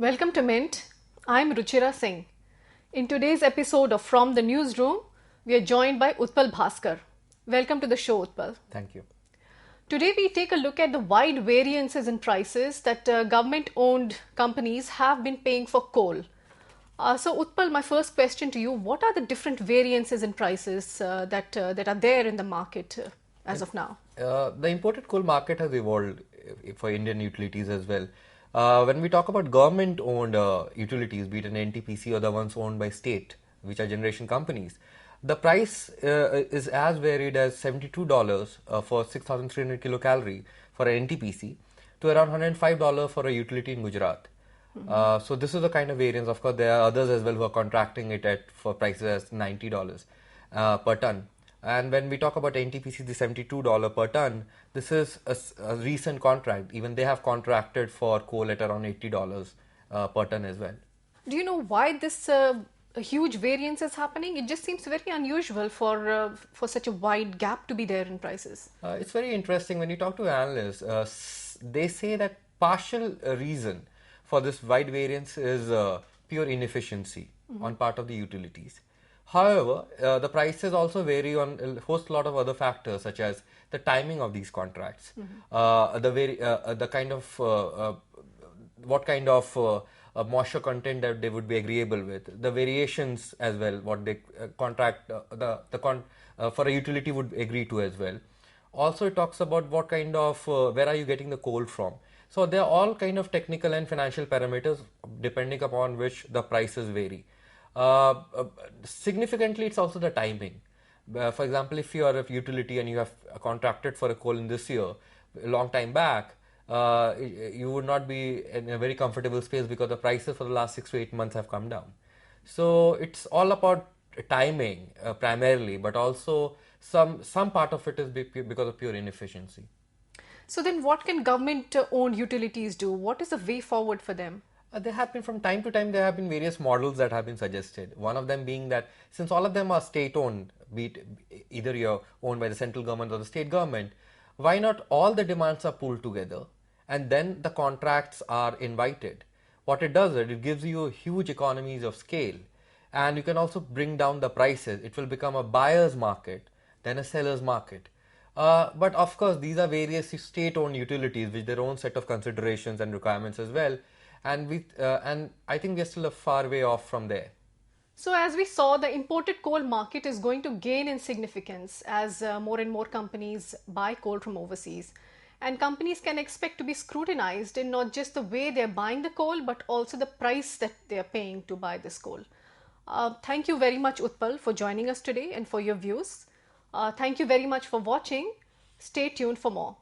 Welcome to Mint. I'm Ruchira Singh. In today's episode of From the Newsroom, we are joined by Utpal Bhaskar. Welcome to the show, Utpal. Thank you. Today we take a look at the wide variances in prices that government-owned companies have been paying for coal. So Utpal, my first question to you, what are the different variances in prices that are there in the market as of now? The imported coal market has evolved for Indian utilities as well. When we talk about government-owned utilities, be it an NTPC or the ones owned by state, which are generation companies, the price is as varied as $72 for 6,300 kilocalorie for an NTPC to around $105 for a utility in Gujarat. So this is the kind of variance. Of course, there are others as well who are contracting it at for prices as $90 per ton. And when we talk about NTPC, the $72 per ton, this is a recent contract. Even they have contracted for coal at around $80 per ton as well. Do you know why this huge variance is happening? It just seems very unusual for such a wide gap to be there in prices. It's very interesting when you talk to analysts. They say that partial reason for this wide variance is pure inefficiency on part of the utilities. However, the prices also vary on a host lot of other factors such as the timing of these contracts, the kind of what kind of moisture content that they would be agreeable with, the variations as well, what they contract for a utility would agree to as well. Also, it talks about what kind of where are you getting the coal from. So there are all kind of technical and financial parameters depending upon which the prices vary. Significantly, it's also the timing. For example, if you are a utility and you have contracted for a coal in this year, a long time back, you would not be in a very comfortable space because the prices for the last 6 to 8 months have come down. So it's all about timing primarily, but also some part of it is because of pure inefficiency. So then what can government-owned utilities do? What is the way forward for them? There have been from time to time there have been various models that have been suggested. One of them being that since all of them are state-owned, be it either you're owned by the central government or the state government, why not all the demands are pooled together and then the contracts are invited? What it does is it gives you huge economies of scale and you can also bring down the prices. It will become a buyer's market than a seller's market. But of course, these are various state-owned utilities with their own set of considerations and requirements as well. And I think we're still a far way off from there. So as we saw, the imported coal market is going to gain in significance as more and more companies buy coal from overseas. And companies can expect to be scrutinized in not just the way they're buying the coal, but also the price that they're paying to buy this coal. Thank you very much, Utpal, for joining us today and for your views. Thank you very much for watching. Stay tuned for more.